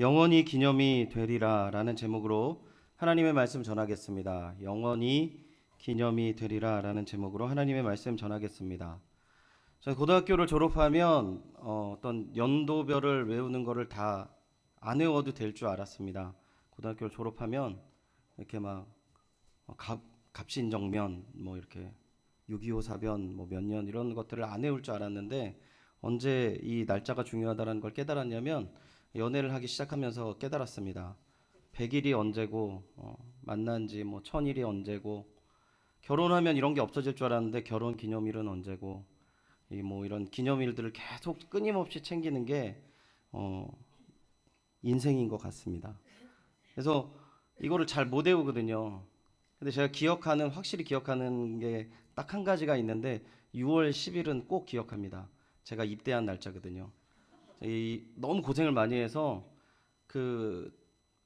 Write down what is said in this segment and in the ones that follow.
영원히 기념이 되리라 라는 제목으로 하나님의 말씀 전하겠습니다. 영원히 기념이 되리라 라는 제목으로 하나님의 말씀 전하겠습니다. 저는 고등학교를 졸업하면 어떤 연도별을 외우는 거를 다 안 외워도 될 줄 알았습니다. 고등학교를 졸업하면 이렇게 막 갑신정면 뭐 이렇게 6.25 사변 뭐 몇 년 이런 것들을 안 외울 줄 알았는데 언제 이 날짜가 중요하다는 걸 깨달았냐면 연애를 하기 시작하면서 깨달았습니다. 100일이 언제고 만난 지 뭐 1000일이 언제고 결혼하면 이런 게 없어질 줄 알았는데 결혼 기념일은 언제고 이 뭐 이런 기념일들을 계속 끊임없이 챙기는 게 인생인 것 같습니다. 그래서 이거를 잘 못 외우거든요. 근데 제가 확실히 기억하는 게 딱 한 가지가 있는데 6월 10일은 꼭 기억합니다. 제가 입대한 날짜거든요. 너무 고생을 많이 해서 그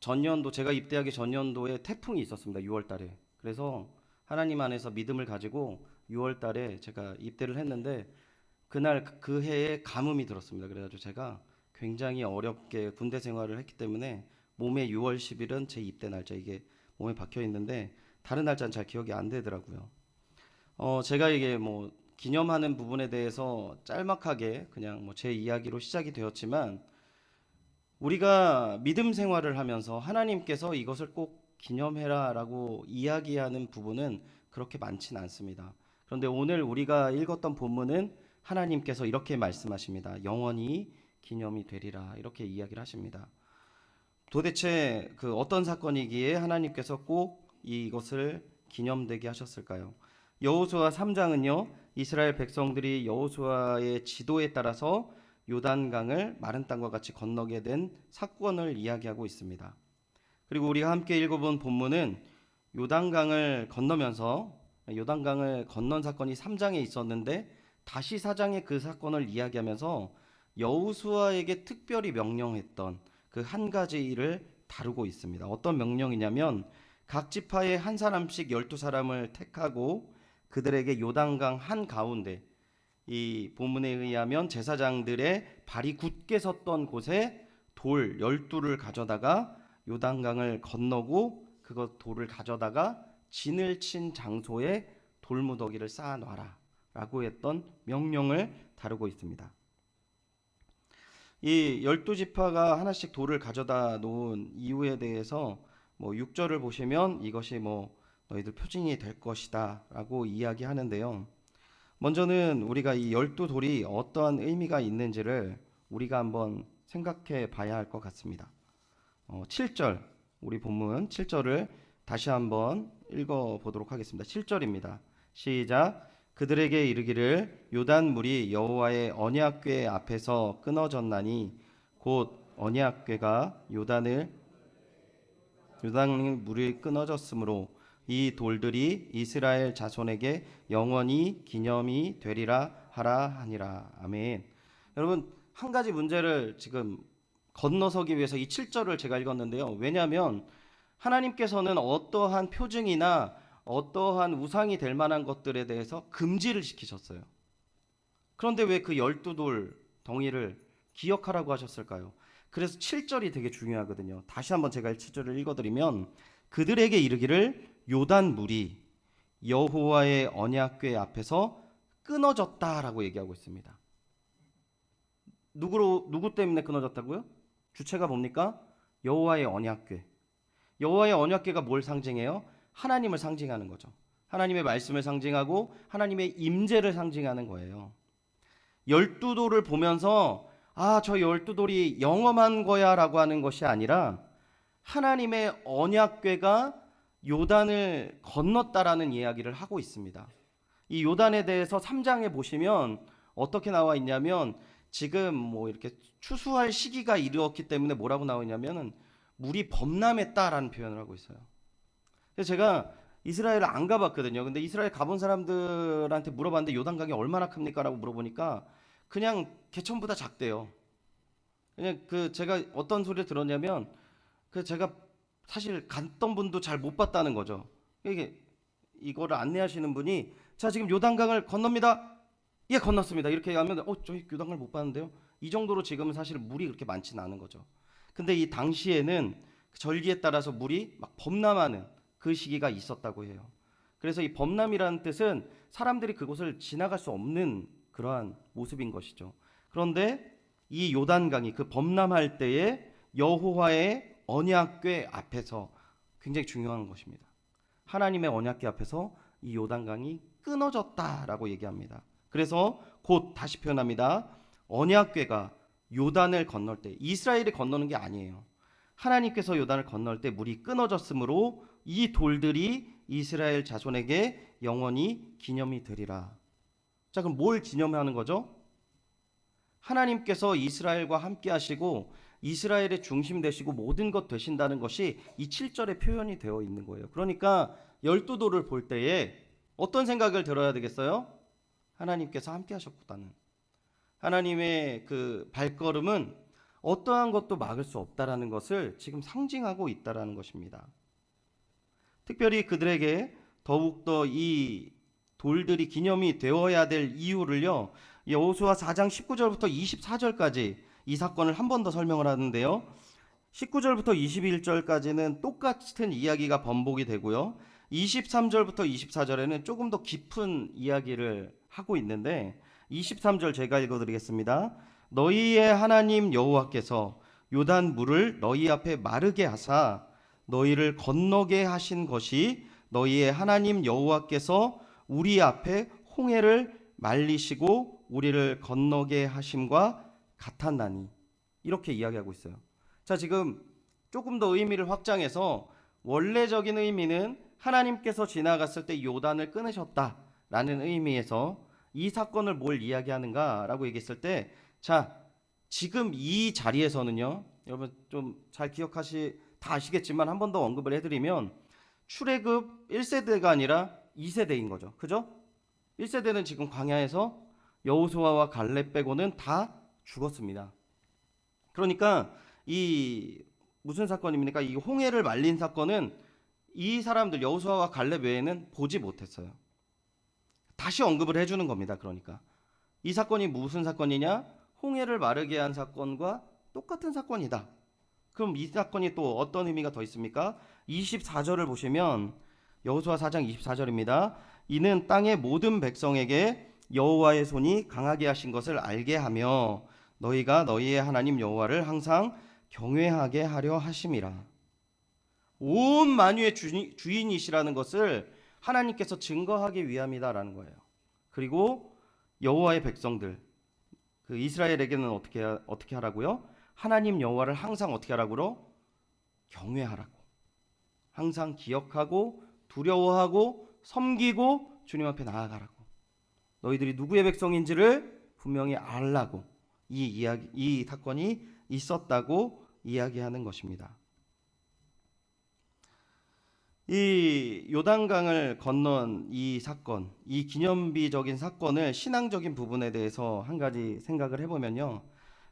전년도 제가 입대하기 전년도에 태풍이 있었습니다. 6월 달에. 그래서 하나님 안에서 믿음을 가지고 6월 달에 제가 입대를 했는데 그날 그 해에 가뭄이 들었습니다. 그래가지고 제가 굉장히 어렵게 군대 생활을 했기 때문에 몸에 6월 10일은 제 입대 날짜 이게 몸에 박혀 있는데 다른 날짜는 잘 기억이 안 되더라고요. 제가 이게 뭐 기념하는 부분에 대해서 짤막하게 그냥 뭐 제 이야기로 시작이 되었지만 우리가 믿음 생활을 하면서 하나님께서 이것을 꼭 기념해라라고 이야기하는 부분은 그렇게 많지는 않습니다. 그런데 오늘 우리가 읽었던 본문은 하나님께서 이렇게 말씀하십니다. 영원히 기념이 되리라 이렇게 이야기를 하십니다. 도대체 그 어떤 사건이기에 하나님께서 꼭 이것을 기념되게 하셨을까요? 여호수아 3장은요. 이스라엘 백성들이 여호수아의 지도에 따라서 요단강을 마른 땅과 같이 건너게 된 사건을 이야기하고 있습니다. 그리고 우리가 함께 읽어본 본문은 요단강을 건너면서 요단강을 건넌 사건이 3장에 있었는데 다시 4장에 그 사건을 이야기하면서 여호수아에게 특별히 명령했던 그 한 가지 일을 다루고 있습니다. 어떤 명령이냐면 각 지파에 한 사람씩 12사람을 택하고 그들에게 요단강 한 가운데 이 본문에 의하면 제사장들의 발이 굳게 섰던 곳에 돌 12를 가져다가 요단강을 건너고 그것 돌을 가져다가 진을 친 장소에 돌무더기를 쌓아 놔라 라고 했던 명령을 다루고 있습니다. 이 12지파가 하나씩 돌을 가져다 놓은 이유에 대해서 뭐 6절을 보시면 이것이 뭐 너희들 표징이 될 것이다 라고 이야기하는데요. 먼저는 우리가 이 12돌이 어떠한 의미가 있는지를 우리가 한번 생각해 봐야 할 것 같습니다. 7절 우리 본문 7절을 다시 한번 읽어 보도록 하겠습니다. 7절입니다. 시작. 그들에게 이르기를 요단 물이 여호와의 언약궤 앞에서 끊어졌나니 곧 언약궤가 요단의 물이 끊어졌으므로 이 돌들이 이스라엘 자손에게 영원히 기념이 되리라 하라 하니라. 아멘. 여러분 한 가지 문제를 지금 건너서기 위해서 이 7절을 제가 읽었는데요. 왜냐하면 하나님께서는 어떠한 표징이나 어떠한 우상이 될 만한 것들에 대해서 금지를 시키셨어요. 그런데 왜 그 12돌 덩이를 기억하라고 하셨을까요? 그래서 7절이 되게 중요하거든요. 다시 한번 제가 7절을 읽어드리면 그들에게 이르기를 요단 물이 여호와의 언약궤 앞에서 끊어졌다라고 얘기하고 있습니다. 누구 때문에 끊어졌다고요? 주체가 뭡니까? 여호와의 언약궤. 여호와의 언약궤가 뭘 상징해요? 하나님을 상징하는 거죠. 하나님의 말씀을 상징하고 하나님의 임재를 상징하는 거예요. 12돌을 보면서 저 12돌이 영험한 거야 라고 하는 것이 아니라 하나님의 언약궤가 요단을 건넜다라는 이야기를 하고 있습니다. 이 요단에 대해서 3장에 보시면 어떻게 나와 있냐면 지금 뭐 이렇게 추수할 시기가 이르렀기 때문에 뭐라고 나와 있냐면 물이 범람했다라는 표현을 하고 있어요. 그래서 제가 이스라엘을 안 가봤거든요. 근데 이스라엘 가본 사람들한테 물어봤는데 요단강이 얼마나 큽니까? 라고 물어보니까 그냥 개천보다 작대요. 그냥 제가 어떤 소리를 들었냐면 제가 사실 갔던 분도 잘 못 봤다는 거죠. 이거를 안내하시는 분이 자 지금 요단강을 건넙니다. 예 건넜습니다. 이렇게 하면 저희 요단강을 못 봤는데요. 이 정도로 지금은 사실 물이 그렇게 많지는 않은 거죠. 근데 이 당시에는 절기에 따라서 물이 막 범람하는 그 시기가 있었다고 해요. 그래서 이 범람이라는 뜻은 사람들이 그곳을 지나갈 수 없는 그러한 모습인 것이죠. 그런데 이 요단강이 그 범람할 때에 여호와의 언약궤 앞에서 굉장히 중요한 것입니다. 하나님의 언약궤 앞에서 이 요단강이 끊어졌다라고 얘기합니다. 그래서 곧 다시 표현합니다. 언약궤가 요단을 건널 때, 이스라엘이 건너는 게 아니에요. 하나님께서 요단을 건널 때 물이 끊어졌으므로 이 돌들이 이스라엘 자손에게 영원히 기념이 되리라. 자, 그럼 뭘 기념하는 거죠? 하나님께서 이스라엘과 함께 하시고 이스라엘의 중심 되시고 모든 것 되신다는 것이 이 7절에 표현이 되어 있는 거예요. 그러니까 12돌을 볼 때에 어떤 생각을 들어야 되겠어요? 하나님께서 함께 하셨다는, 하나님의 그 발걸음은 어떠한 것도 막을 수 없다라는 것을 지금 상징하고 있다라는 것입니다. 특별히 그들에게 더욱더 이 돌들이 기념이 되어야 될 이유를요, 여호수아 4장 19절부터 24절까지 이 사건을 한 번 더 설명을 하는데요. 19절부터 21절까지는 똑같은 이야기가 번복이 되고요. 23절부터 24절에는 조금 더 깊은 이야기를 하고 있는데, 23절 제가 읽어드리겠습니다. 너희의 하나님 여호와께서 요단 물을 너희 앞에 마르게 하사 너희를 건너게 하신 것이 너희의 하나님 여호와께서 우리 앞에 홍해를 말리시고 우리를 건너게 하심과 같았나니, 이렇게 이야기하고 있어요. 자, 지금 조금 더 의미를 확장해서 원래적인 의미는 하나님께서 지나갔을 때 요단을 끊으셨다라는 의미에서 이 사건을 뭘 이야기하는가라고 얘기했을 때, 자, 지금 이 자리에서는요, 여러분 좀 잘 다 아시겠지만 한 번 더 언급을 해드리면 출애굽 1세대가 아니라 2세대인 거죠. 그죠? 1세대는 지금 광야에서 여호수아와 갈렙 빼고는 다 죽었습니다. 그러니까 이 무슨 사건입니까? 이 홍해를 말린 사건은 이 사람들 여호수아와 갈렙 외에는 보지 못했어요. 다시 언급을 해주는 겁니다. 그러니까 이 사건이 무슨 사건이냐? 홍해를 마르게 한 사건과 똑같은 사건이다. 그럼 이 사건이 또 어떤 의미가 더 있습니까? 24절을 보시면 여호수아 4장 24절입니다. 이는 땅의 모든 백성에게 여호와의 손이 강하게 하신 것을 알게 하며 너희가 너희의 하나님 여호와를 항상 경외하게 하려 하심이라. 온 만유의 주인이시라는 것을 하나님께서 증거하기 위함이다라는 거예요. 그리고 여호와의 백성들, 그 이스라엘에게는 어떻게 하라고요? 하나님 여호와를 항상 어떻게 하라고요? 경외하라고. 항상 기억하고 두려워하고 섬기고 주님 앞에 나아가라고. 너희들이 누구의 백성인지를 분명히 알라고 이 사건이 있었다고 이야기하는 것입니다. 이 요단강을 건넌 이 사건, 이 기념비적인 사건을 신앙적인 부분에 대해서 한 가지 생각을 해보면요,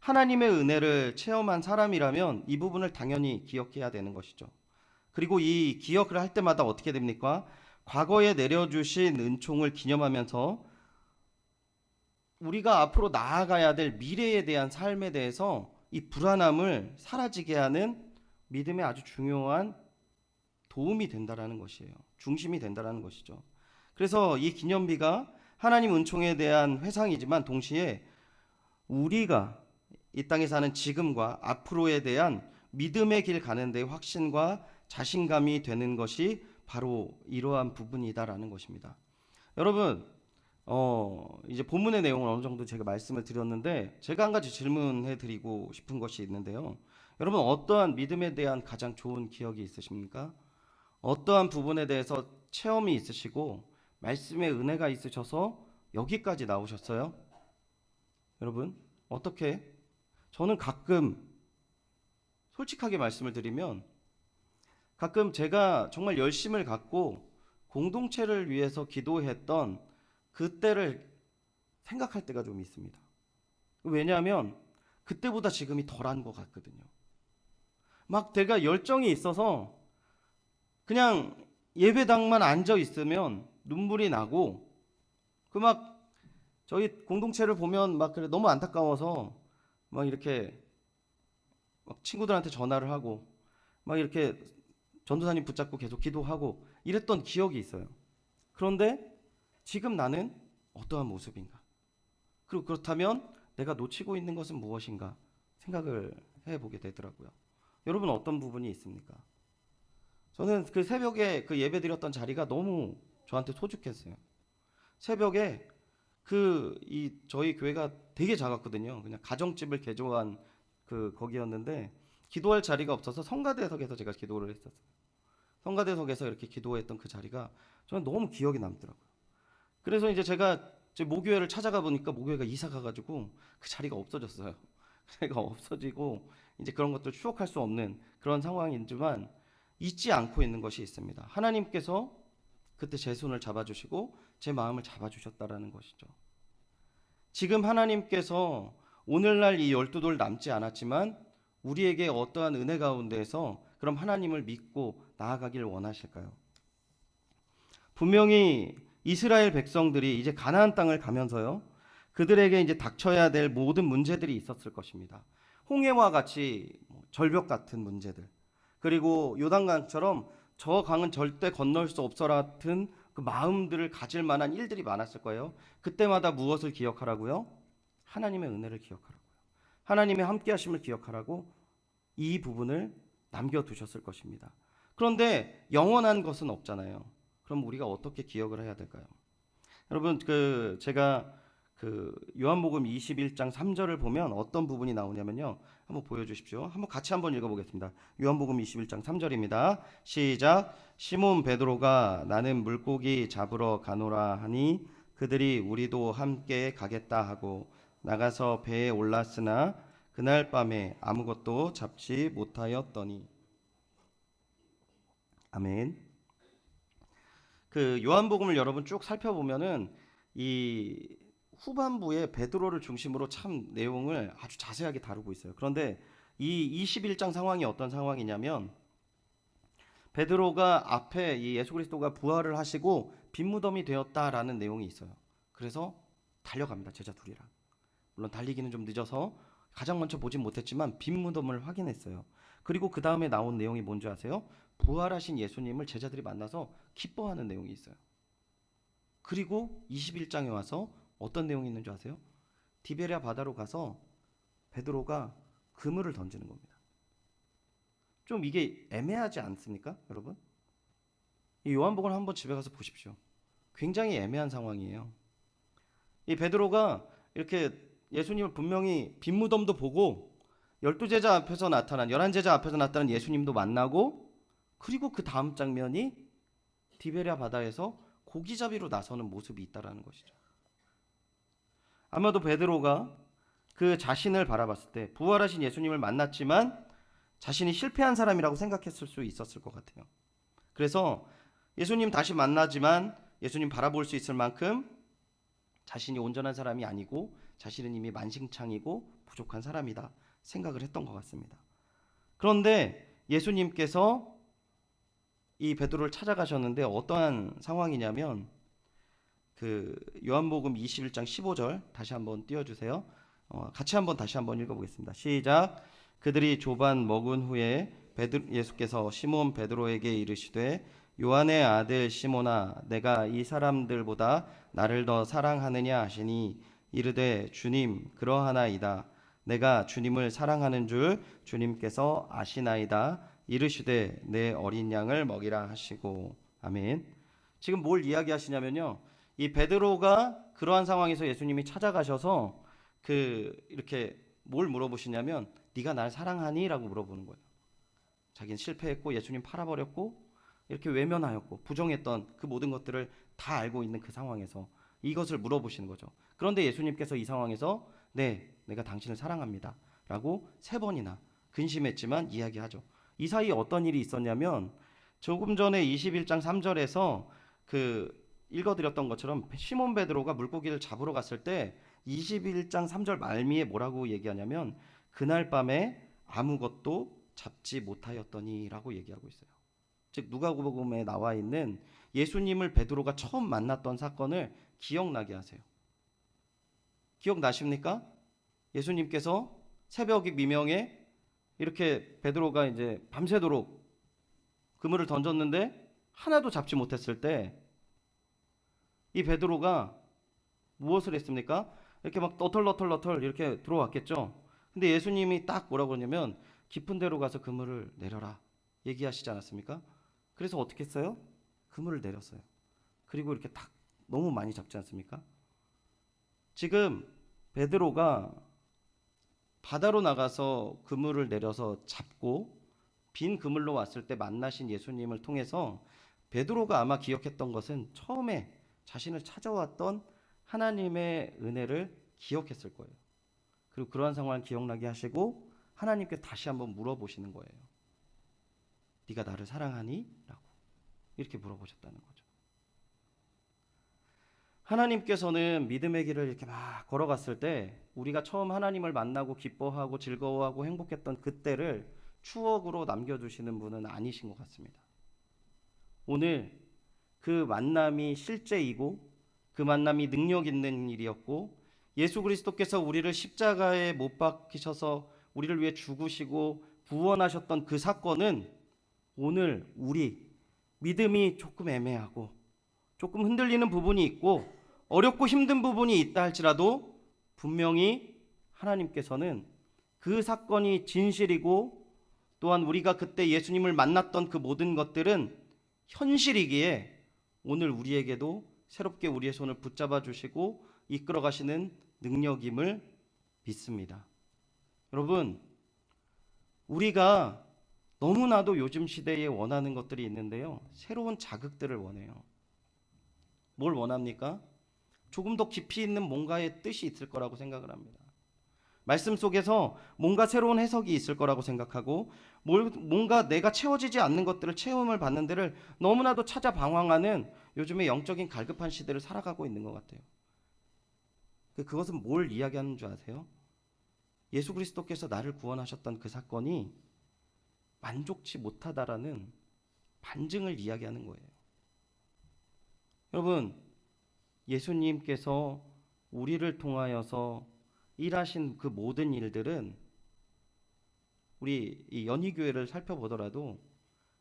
하나님의 은혜를 체험한 사람이라면 이 부분을 당연히 기억해야 되는 것이죠. 그리고 이 기억을 할 때마다 어떻게 됩니까? 과거에 내려주신 은총을 기념하면서 우리가 앞으로 나아가야 될 미래에 대한 삶에 대해서 이 불안함을 사라지게 하는 믿음의 아주 중요한 도움이 된다라는 것이에요. 중심이 된다라는 것이죠. 그래서 이 기념비가 하나님 은총에 대한 회상이지만 동시에 우리가 이 땅에 사는 지금과 앞으로에 대한 믿음의 길 가는 데 확신과 자신감이 되는 것이 바로 이러한 부분이다라는 것입니다. 여러분, 이제 본문의 내용을 어느 정도 제가 말씀을 드렸는데 제가 한 가지 질문해 드리고 싶은 것이 있는데요. 여러분, 어떠한 믿음에 대한 가장 좋은 기억이 있으십니까? 어떠한 부분에 대해서 체험이 있으시고 말씀의 은혜가 있으셔서 여기까지 나오셨어요? 여러분, 어떻게? 저는 가끔 솔직하게 말씀을 드리면 가끔 제가 정말 열심을 갖고 공동체를 위해서 기도했던 그때를 생각할 때가 좀 있습니다. 왜냐하면 그때보다 지금이 덜한 것 같거든요. 막 내가 열정이 있어서 그냥 예배당만 앉아 있으면 눈물이 나고, 그 막 저희 공동체를 보면 막 그래 너무 안타까워서 막 이렇게 막 친구들한테 전화를 하고 막 이렇게 전도사님 붙잡고 계속 기도하고 이랬던 기억이 있어요. 그런데 지금 나는 어떠한 모습인가? 그리고 그렇다면 내가 놓치고 있는 것은 무엇인가 생각을 해보게 되더라고요. 여러분 어떤 부분이 있습니까? 저는 그 새벽에 그 예배 드렸던 자리가 너무 저한테 소중했어요. 새벽에 저희 교회가 되게 작았거든요. 그냥 가정집을 개조한 거기였는데 기도할 자리가 없어서 성가대석에서 제가 기도를 했었어요. 성가대석에서 이렇게 기도했던 그 자리가 저는 너무 기억에 남더라고요. 그래서 이제 제가 제 모교회를 찾아가 보니까 모교회가 이사 가가지고 그 자리가 없어졌어요. 자리가 없어지고 이제 그런 것들 추억할 수 없는 그런 상황이지만 잊지 않고 있는 것이 있습니다. 하나님께서 그때 제 손을 잡아주시고 제 마음을 잡아주셨다라는 것이죠. 지금 하나님께서 오늘날 이 12돌 남지 않았지만 우리에게 어떠한 은혜 가운데에서 그럼 하나님을 믿고 나아가길 원하실까요? 분명히 이스라엘 백성들이 이제 가나안 땅을 가면서요. 그들에게 이제 닥쳐야 될 모든 문제들이 있었을 것입니다. 홍해와 같이 절벽 같은 문제들. 그리고 요단강처럼 저 강은 절대 건널 수 없어라 같은 그 마음들을 가질 만한 일들이 많았을 거예요. 그때마다 무엇을 기억하라고요? 하나님의 은혜를 기억하라고요. 하나님의 함께 하심을 기억하라고 이 부분을 남겨두셨을 것입니다. 그런데 영원한 것은 없잖아요. 그럼 우리가 어떻게 기억을 해야 될까요? 여러분 제가 요한복음 21장 3절을 보면 어떤 부분이 나오냐면요. 한번 보여주십시오. 같이 한번 읽어보겠습니다. 요한복음 21장 3절입니다. 시작. 시몬 베드로가 나는 물고기 잡으러 가노라 하니 그들이 우리도 함께 가겠다 하고 나가서 배에 올랐으나 그날 밤에 아무것도 잡지 못하였더니. 아멘. 요한복음을 여러분 쭉 살펴보면은 이 후반부에 베드로를 중심으로 참 내용을 아주 자세하게 다루고 있어요. 그런데 이 21장 상황이 어떤 상황이냐면 베드로가 앞에 이 예수 그리스도가 부활을 하시고 빈무덤이 되었다라는 내용이 있어요. 그래서 달려갑니다. 제자 둘이랑. 물론 달리기는 좀 늦어서 가장 먼저 보진 못했지만 빈무덤을 확인했어요. 그리고 그 다음에 나온 내용이 뭔지 아세요? 부활하신 예수님을 제자들이 만나서 기뻐하는 내용이 있어요. 그리고 21장에 와서 어떤 내용이 있는 줄 아세요? 디베랴 바다로 가서 베드로가 그물을 던지는 겁니다. 좀 이게 애매하지 않습니까, 여러분? 이 요한복음을 한번 집에 가서 보십시오. 굉장히 애매한 상황이에요. 이 베드로가 이렇게 예수님을 분명히 빈무덤도 보고 12제자 앞에서 나타난 11제자 앞에서 나타난 예수님도 만나고 그리고 그 다음 장면이 디베랴 바다에서 고기잡이로 나서는 모습이 있다라는 것이죠. 아마도 베드로가 그 자신을 바라봤을 때 부활하신 예수님을 만났지만 자신이 실패한 사람이라고 생각했을 수 있었을 것 같아요. 그래서 예수님 다시 만나지만 예수님 바라볼 수 있을 만큼 자신이 온전한 사람이 아니고 자신은 이미 만신창이고 부족한 사람이다 생각을 했던 것 같습니다. 그런데 예수님께서 이 베드로를 찾아가셨는데 어떠한 상황이냐면 요한복음 21장 15절 다시 한번 띄워주세요. 같이 다시 한번 읽어보겠습니다. 시작. 그들이 조반 먹은 후에 예수께서 시몬 베드로에게 이르시되 요한의 아들 시몬아 내가 이 사람들보다 나를 더 사랑하느냐 하시니 이르되 주님 그러하나이다. 내가 주님을 사랑하는 줄 주님께서 아시나이다. 이르시되 내 어린 양을 먹이라 하시고. 아멘. 지금 뭘 이야기하시냐면요. 이 베드로가 그러한 상황에서 예수님이 찾아가셔서 이렇게 뭘 물어보시냐면 네가 날 사랑하니? 라고 물어보는 거예요. 자기는 실패했고 예수님 팔아버렸고 이렇게 외면하였고 부정했던 그 모든 것들을 다 알고 있는 그 상황에서 이것을 물어보시는 거죠. 그런데 예수님께서 이 상황에서 네, 내가 당신을 사랑합니다 라고 3번이나 근심했지만 이야기하죠. 이 사이에 어떤 일이 있었냐면 조금 전에 21장 3절에서 읽어드렸던 것처럼 시몬 베드로가 물고기를 잡으러 갔을 때 21장 3절 말미에 뭐라고 얘기하냐면 그날 밤에 아무것도 잡지 못하였더니 라고 얘기하고 있어요. 즉 누가복음에 나와 있는 예수님을 베드로가 처음 만났던 사건을 기억나게 하세요. 기억나십니까? 예수님께서 새벽 미명에 이렇게 베드로가 이제 밤새도록 그물을 던졌는데 하나도 잡지 못했을 때 이 베드로가 무엇을 했습니까? 이렇게 막 너털너털 이렇게 들어왔겠죠. 근데 예수님이 딱 뭐라고 그러냐면 깊은 데로 가서 그물을 내려라 얘기하시지 않았습니까? 그래서 어떻게 했어요? 그물을 내렸어요. 그리고 이렇게 딱 너무 많이 잡지 않습니까? 지금 베드로가 바다로 나가서 그물을 내려서 잡고 빈 그물로 왔을 때 만나신 예수님을 통해서 베드로가 아마 기억했던 것은 처음에 자신을 찾아왔던 하나님의 은혜를 기억했을 거예요. 그리고 그러한 상황을 기억나게 하시고 하나님께 다시 한번 물어보시는 거예요. 네가 나를 사랑하니? 라고 이렇게 물어보셨다는 거죠. 하나님께서는 믿음의 길을 이렇게 막 걸어갔을 때 우리가 처음 하나님을 만나고 기뻐하고 즐거워하고 행복했던 그때를 추억으로 남겨두시는 분은 아니신 것 같습니다. 오늘 그 만남이 실제이고 그 만남이 능력 있는 일이었고 예수 그리스도께서 우리를 십자가에 못 박히셔서 우리를 위해 죽으시고 구원하셨던 그 사건은 오늘 우리 믿음이 조금 애매하고 조금 흔들리는 부분이 있고 어렵고 힘든 부분이 있다 할지라도 분명히 하나님께서는 그 사건이 진실이고 또한 우리가 그때 예수님을 만났던 그 모든 것들은 현실이기에 오늘 우리에게도 새롭게 우리의 손을 붙잡아 주시고 이끌어 가시는 능력임을 믿습니다. 여러분, 우리가 너무나도 요즘 시대에 원하는 것들이 있는데요. 새로운 자극들을 원해요. 뭘 원합니까? 조금 더 깊이 있는 뭔가의 뜻이 있을 거라고 생각을 합니다. 말씀 속에서 뭔가 새로운 해석이 있을 거라고 생각하고 뭔가 내가 채워지지 않는 것들을 체험을 받는 데를 너무나도 찾아 방황하는 요즘의 영적인 갈급한 시대를 살아가고 있는 것 같아요. 그것은 뭘 이야기하는 줄 아세요? 예수 그리스도께서 나를 구원하셨던 그 사건이 만족치 못하다라는 반증을 이야기하는 거예요. 여러분, 예수님께서 우리를 통하여서 일하신 그 모든 일들은 우리 이 연희교회를 살펴보더라도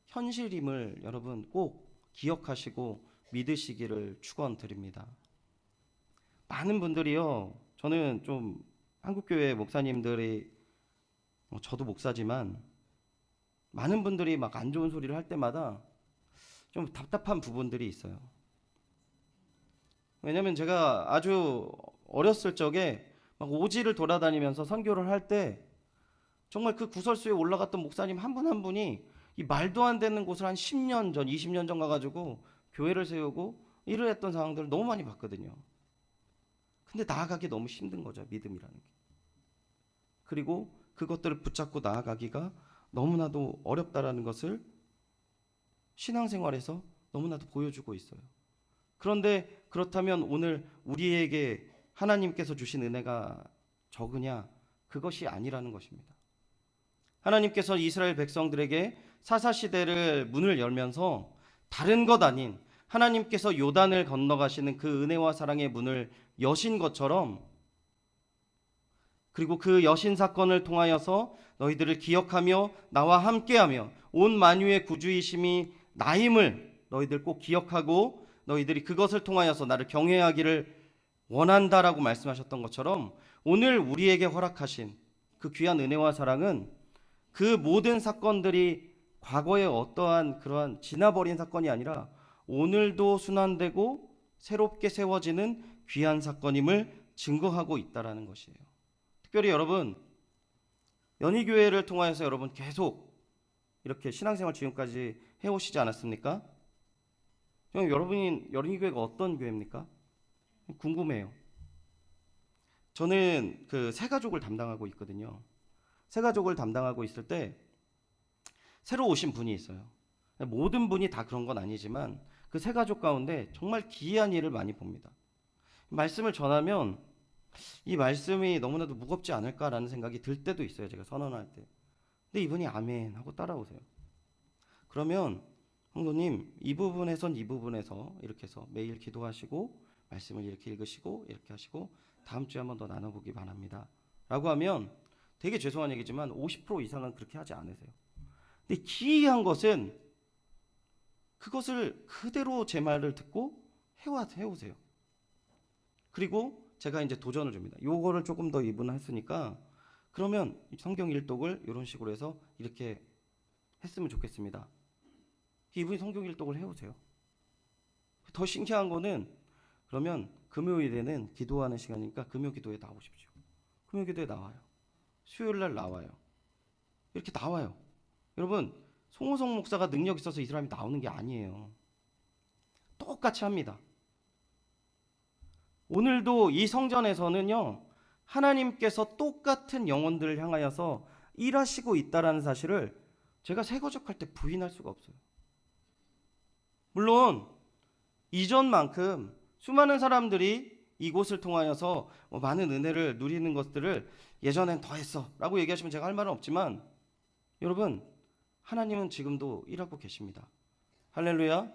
현실임을 여러분 꼭 기억하시고 믿으시기를 축원드립니다. 많은 분들이요, 저는 좀 한국교회 목사님들이 저도 목사지만 많은 분들이 막 안 좋은 소리를 할 때마다 좀 답답한 부분들이 있어요. 왜냐면 제가 아주 어렸을 적에 막 오지를 돌아다니면서 선교를 할 때 정말 그 구설수에 올라갔던 목사님 한 분 한 분이 이 말도 안 되는 곳을 한 10년 전, 20년 전 가가지고 교회를 세우고 일을 했던 상황들을 너무 많이 봤거든요. 근데 나아가기 너무 힘든 거죠, 믿음이라는 게. 그리고 그것들을 붙잡고 나아가기가 너무나도 어렵다라는 것을 신앙생활에서 너무나도 보여주고 있어요. 그런데 그렇다면 오늘 우리에게 하나님께서 주신 은혜가 적으냐? 그것이 아니라는 것입니다. 하나님께서 이스라엘 백성들에게 사사시대를 문을 열면서 다른 것 아닌 하나님께서 요단을 건너가시는 그 은혜와 사랑의 문을 여신 것처럼, 그리고 그 여신 사건을 통하여서 너희들을 기억하며 나와 함께하며 온 만유의 구주이심이 나임을 너희들 꼭 기억하고 너희들이 그것을 통하여서 나를 경외하기를 원한다라고 말씀하셨던 것처럼 오늘 우리에게 허락하신 그 귀한 은혜와 사랑은 그 모든 사건들이 과거의 어떠한 그러한 지나버린 사건이 아니라 오늘도 순환되고 새롭게 세워지는 귀한 사건임을 증거하고 있다라는 것이에요. 특별히 여러분, 연희교회를 통하여서 여러분 계속 이렇게 신앙생활 지금까지 해오시지 않았습니까? 여러분이 연희교회가 어떤 교회입니까? 궁금해요. 저는 그 새가족을 담당하고 있거든요. 새가족을 담당하고 있을 때 새로 오신 분이 있어요. 모든 분이 다 그런 건 아니지만 그 새가족 가운데 정말 기이한 일을 많이 봅니다. 말씀을 전하면 이 말씀이 너무나도 무겁지 않을까라는 생각이 들 때도 있어요. 제가 선언할 때. 근데 이분이 아멘 하고 따라오세요. 그러면 성도님, 이 부분에선 이 부분에서 이렇게 해서 매일 기도하시고 말씀을 이렇게 읽으시고 이렇게 하시고 다음 주에 한번 더 나눠보기 바랍니다 라고 하면 되게 죄송한 얘기지만 50% 이상은 그렇게 하지 않으세요. 근데 기이한 것은 그것을 그대로 제 말을 듣고 해오세요. 그리고 제가 이제 도전을 줍니다. 요거를 조금 더 이분 했으니까 그러면 성경 일독을 이런 식으로 해서 이렇게 했으면 좋겠습니다. 이분이 성경 일독을 해오세요. 더 신기한 거는 그러면 금요일에는 기도하는 시간이니까 금요 기도에 나오십시오. 금요 기도에 나와요. 수요일 날 나와요. 이렇게 나와요. 여러분, 송호성 목사가 능력 있어서 이 사람이 나오는 게 아니에요. 똑같이 합니다. 오늘도 이 성전에서는요, 하나님께서 똑같은 영혼들을 향하여서 일하시고 있다라는 사실을 제가 새거적할 때 부인할 수가 없어요. 물론 이전만큼 수많은 사람들이 이곳을 통하여서 많은 은혜를 누리는 것들을 예전엔 더했어 라고 얘기하시면 제가 할 말은 없지만, 여러분, 하나님은 지금도 일하고 계십니다. 할렐루야.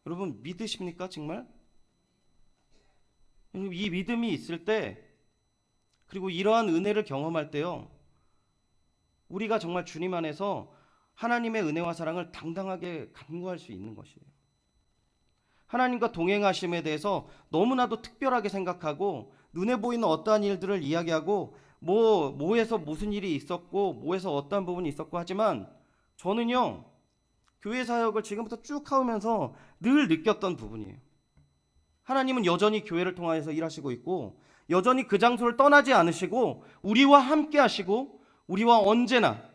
여러분 믿으십니까 정말? 이 믿음이 있을 때, 그리고 이러한 은혜를 경험할 때요, 우리가 정말 주님 안에서 하나님의 은혜와 사랑을 당당하게 간구할 수 있는 것이에요. 하나님과 동행하심에 대해서 너무나도 특별하게 생각하고 눈에 보이는 어떠한 일들을 이야기하고 뭐에서 무슨 일이 있었고 뭐에서 어떠한 부분이 있었고 하지만, 저는요 교회 사역을 지금부터 쭉 하면서 늘 느꼈던 부분이에요. 하나님은 여전히 교회를 통하여서 일하시고 있고 여전히 그 장소를 떠나지 않으시고 우리와 함께 하시고 우리와 언제나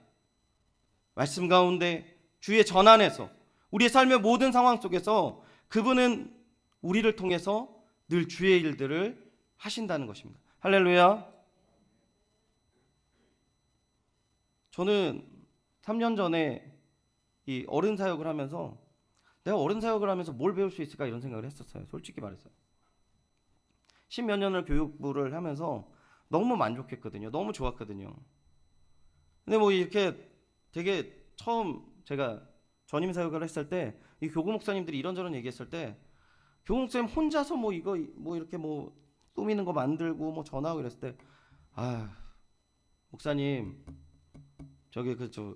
말씀 가운데 주의 전안에서 우리의 삶의 모든 상황 속에서 그분은 우리를 통해서 늘 주의 일들을 하신다는 것입니다. 할렐루야. 저는 3년 전에 이 어른 사역을 하면서 내가 어른 사역을 하면서 뭘 배울 수 있을까 이런 생각을 했었어요. 솔직히 말해서 10몇 년을 교육부를 하면서 너무 만족했거든요. 너무 좋았거든요. 근데 뭐 이렇게 되게 처음 제가 전임 사역을 했을 때 이 교구 목사님들이 이런저런 얘기했을 때 교구 목사님 혼자서 뭐 이거 뭐 이렇게 뭐 꾸미는 거 만들고 뭐 전화하고 이랬을 때, 아 목사님 저기 저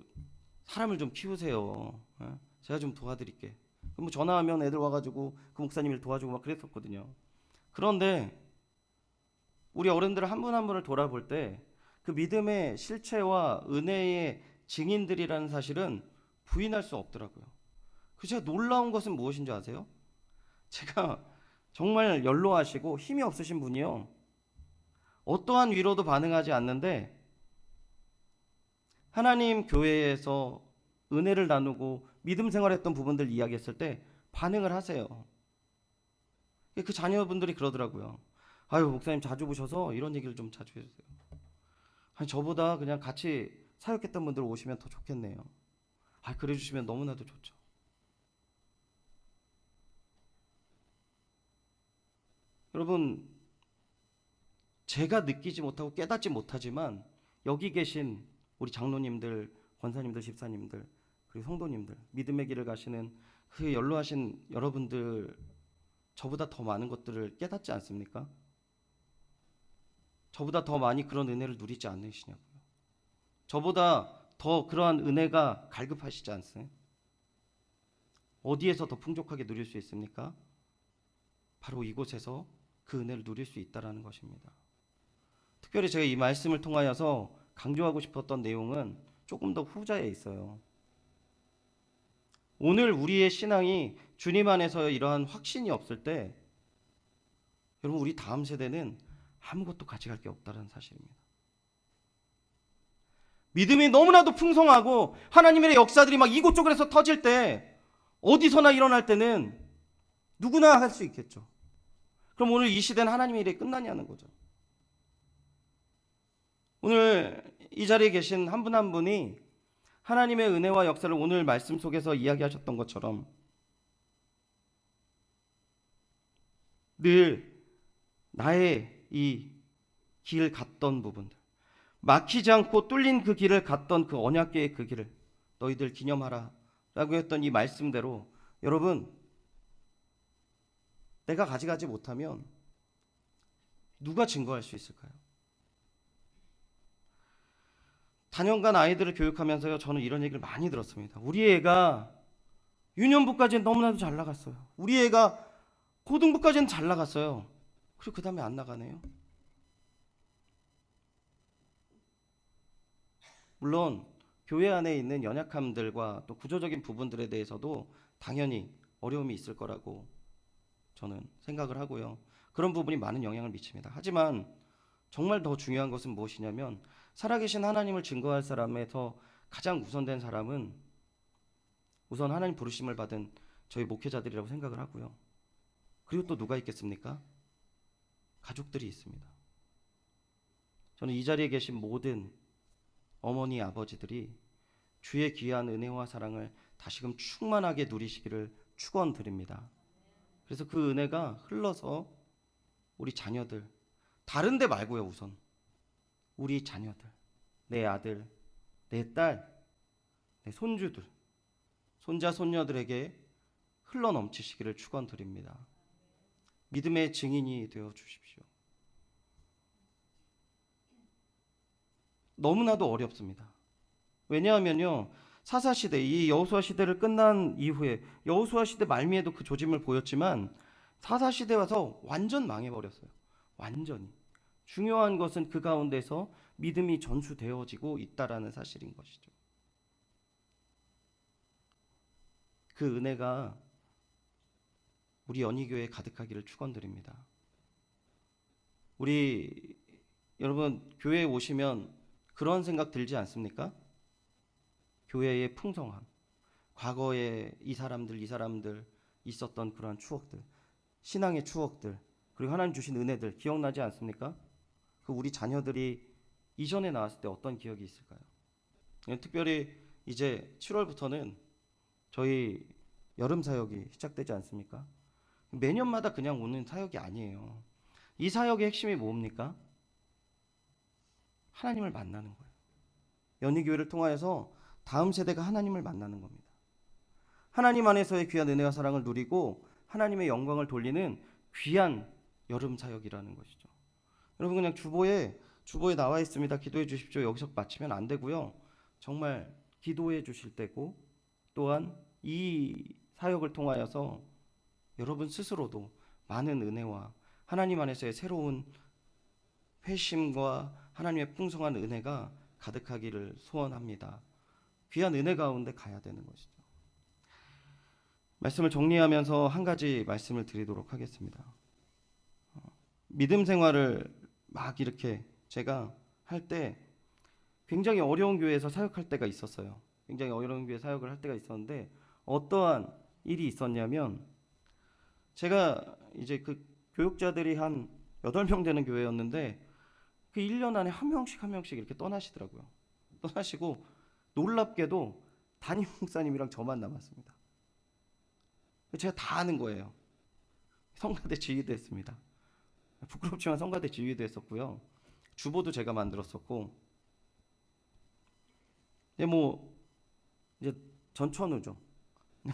사람을 좀 키우세요. 제가 좀 도와드릴게. 뭐 전화하면 애들 와가지고 그 목사님 일 도와주고 막 그랬었거든요. 그런데 우리 어른들 한 분 한 분을 돌아볼 때 그 믿음의 실체와 은혜의 증인들이라는 사실은 부인할 수 없더라고요. 그 제가 놀라운 것은 무엇인지 아세요? 제가 정말 연로하시고 힘이 없으신 분이요, 어떠한 위로도 반응하지 않는데 하나님 교회에서 은혜를 나누고 믿음 생활했던 부분들 이야기했을 때 반응을 하세요. 그 자녀분들이 그러더라고요. 아유 목사님 자주 보셔서 이런 얘기를 좀 자주 해주세요. 아니 저보다 그냥 같이 사역했던 분들 오시면 더 좋겠네요. 아 그래 주시면 너무나도 좋죠. 여러분, 제가 느끼지 못하고 깨닫지 못하지만 여기 계신 우리 장로님들, 권사님들, 집사님들, 그리고 성도님들, 믿음의 길을 가시는 그 연로하신 여러분들, 저보다 더 많은 것들을 깨닫지 않습니까? 저보다 더 많이 그런 은혜를 누리지 않으시냐고요. 저보다 더 그러한 은혜가 갈급하시지 않으세요? 어디에서 더 풍족하게 누릴 수 있습니까? 바로 이곳에서 그 은혜를 누릴 수 있다는 것입니다. 특별히 제가 이 말씀을 통하여서 강조하고 싶었던 내용은 조금 더 후자에 있어요. 오늘 우리의 신앙이 주님 안에서 이러한 확신이 없을 때, 여러분 우리 다음 세대는 아무것도 가져갈 게 없다는 사실입니다. 믿음이 너무나도 풍성하고 하나님의 역사들이 막 이곳저곳에서 터질 때, 어디서나 일어날 때는 누구나 할 수 있겠죠. 그럼 오늘 이 시대는 하나님의 일이 끝나냐는 거죠. 오늘 이 자리에 계신 한 분 한 분이 하나님의 은혜와 역사를 오늘 말씀 속에서 이야기하셨던 것처럼 늘 나의 이 길 갔던 부분들, 막히지 않고 뚫린 그 길을 갔던 그 언약궤의 그 길을 너희들 기념하라 라고 했던 이 말씀대로, 여러분 내가 가져가지 못하면 누가 증거할 수 있을까요? 다년간 아이들을 교육하면서요, 저는 이런 얘기를 많이 들었습니다. 우리 애가 유년부까지는 너무나도 잘 나갔어요. 우리 애가 고등부까지는 잘 나갔어요. 그리고 그 다음에 안 나가네요. 물론 교회 안에 있는 연약함들과 또 구조적인 부분들에 대해서도 당연히 어려움이 있을 거라고 저는 생각을 하고요. 그런 부분이 많은 영향을 미칩니다. 하지만 정말 더 중요한 것은 무엇이냐면, 살아계신 하나님을 증거할 사람에서 가장 우선된 사람은 우선 하나님 부르심을 받은 저희 목회자들이라고 생각을 하고요. 그리고 또 누가 있겠습니까? 가족들이 있습니다. 저는 이 자리에 계신 모든 어머니, 아버지들이 주의 귀한 은혜와 사랑을 다시금 충만하게 누리시기를 축원드립니다. 그래서 그 은혜가 흘러서 우리 자녀들, 다른 데 말고요, 우선 우리 자녀들, 내 아들, 내 딸, 내 손주들, 손자, 손녀들에게 흘러 넘치시기를 축원드립니다. 믿음의 증인이 되어 주십시오. 너무나도 어렵습니다. 왜냐하면요, 사사시대, 이 여호수아 시대를 끝난 이후에, 여호수아 시대 말미에도 그 조짐을 보였지만 사사시대 와서 완전 망해버렸어요. 완전히. 중요한 것은 그 가운데서 믿음이 전수되어지고 있다라는 사실인 것이죠. 그 은혜가 우리 연희교회에 가득하기를 축원드립니다. 우리 여러분, 교회에 오시면 그런 생각 들지 않습니까? 교회의 풍성함, 과거에 이 사람들 있었던 그러한 추억들, 신앙의 추억들, 그리고 하나님 주신 은혜들 기억나지 않습니까? 그 우리 자녀들이 이전에 나왔을 때 어떤 기억이 있을까요? 특별히 이제 7월부터는 저희 여름 사역이 시작되지 않습니까? 매년마다 그냥 오는 사역이 아니에요. 이 사역의 핵심이 뭡니까? 하나님을 만나는 거예요. 연희교회를 통하여서 다음 세대가 하나님을 만나는 겁니다. 하나님 안에서의 귀한 은혜와 사랑을 누리고 하나님의 영광을 돌리는 귀한 여름 사역이라는 것이죠. 여러분, 그냥 주보에 나와 있습니다. 기도해 주십시오. 여기서 마치면 안 되고요. 정말 기도해 주실 때고, 또한 이 사역을 통하여서 여러분 스스로도 많은 은혜와 하나님 안에서의 새로운 회심과 하나님의 풍성한 은혜가 가득하기를 소원합니다. 귀한 은혜 가운데 가야 되는 것이죠. 말씀을 정리하면서 한 가지 말씀을 드리도록 하겠습니다. 믿음 생활을 막 이렇게 제가 할 때 굉장히 어려운 교회에서 사역할 때가 있었어요. 굉장히 어려운 교회 사역을 할 때가 있었는데, 어떠한 일이 있었냐면, 제가 이제 그 교육자들이 한 8명 되는 교회였는데, 그 1년 안에 한 명씩 이렇게 떠나시더라고요. 떠나시고 놀랍게도 담임 목사님이랑 저만 남았습니다. 제가 다 아는 거예요. 성가대 지휘도 했습니다. 부끄럽지만 성가대 지휘도 했었고요. 주보도 제가 만들었었고, 뭐 이제 전천후죠.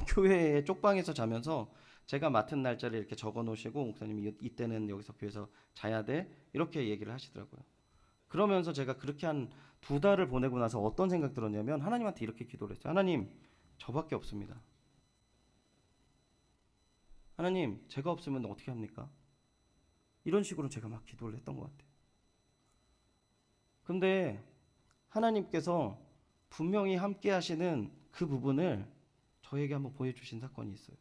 교회의 쪽방에서 자면서 제가 맡은 날짜를 이렇게 적어 놓으시고, 목사님이 이때는 여기서 교회에서 자야 돼, 이렇게 얘기를 하시더라고요. 그러면서 제가 그렇게 한 2달을 보내고 나서 어떤 생각 들었냐면, 하나님한테 이렇게 기도를 했어요. 하나님, 저밖에 없습니다. 하나님, 제가 없으면 어떻게 합니까? 이런 식으로 제가 막 기도를 했던 것 같아요. 근데 하나님께서 분명히 함께 하시는 그 부분을 저에게 한번 보여주신 사건이 있어요.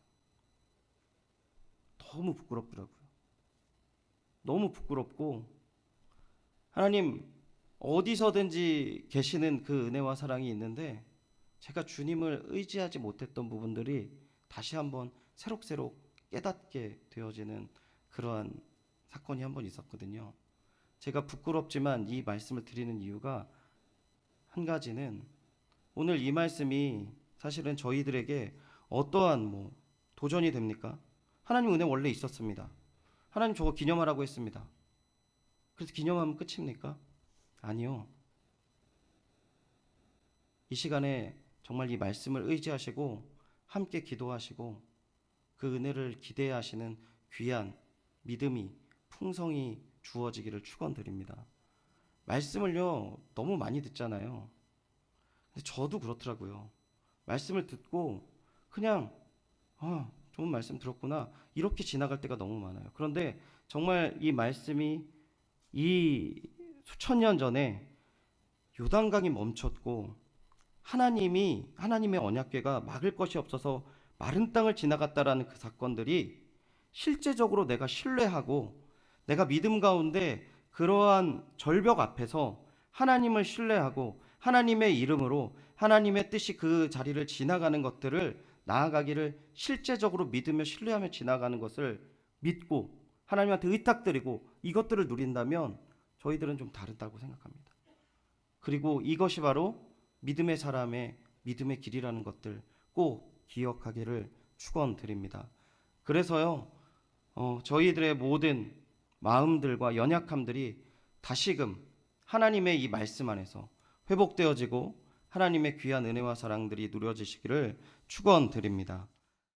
너무 부끄럽더라고요. 너무 부끄럽고, 하나님 어디서든지 계시는 그 은혜와 사랑이 있는데, 제가 주님을 의지하지 못했던 부분들이 다시 한번 새록새록 깨닫게 되어지는 그러한 사건이 한 번 있었거든요. 제가 부끄럽지만 이 말씀을 드리는 이유가, 한 가지는 오늘 이 말씀이 사실은 저희들에게 어떠한 도전이 됩니까? 하나님 은혜 원래 있었습니다. 하나님 저거 기념하라고 했습니다. 그래서 기념하면 끝입니까? 아니요. 이 시간에 정말 이 말씀을 의지하시고 함께 기도하시고 그 은혜를 기대하시는 귀한 믿음이 풍성히 주어지기를 축원드립니다. 말씀을요 너무 많이 듣잖아요. 근데 저도 그렇더라고요. 말씀을 듣고 그냥 좋은 말씀 들었구나 이렇게 지나갈 때가 너무 많아요. 그런데 정말 이 말씀이 이 수천 년 전에 요단강이 멈췄고 하나님의 언약궤가 막을 것이 없어서 마른 땅을 지나갔다라는 그 사건들이 실제적으로 내가 신뢰하고 내가 믿음 가운데 그러한 절벽 앞에서 하나님을 신뢰하고 하나님의 이름으로 하나님의 뜻이 그 자리를 지나가는 것들을 나아가기를 실제적으로 믿으며 신뢰하며 지나가는 것을 믿고 하나님한테 의탁드리고 이것들을 누린다면 저희들은 좀 다르다고 생각합니다. 그리고 이것이 바로 믿음의 사람의 믿음의 길이라는 것들 꼭 기억하기를 축원드립니다. 그래서요, 저희들의 모든 마음들과 연약함들이 다시금 하나님의 이 말씀 안에서 회복되어지고 하나님의 귀한 은혜와 사랑들이 누려지시기를 축원드립니다.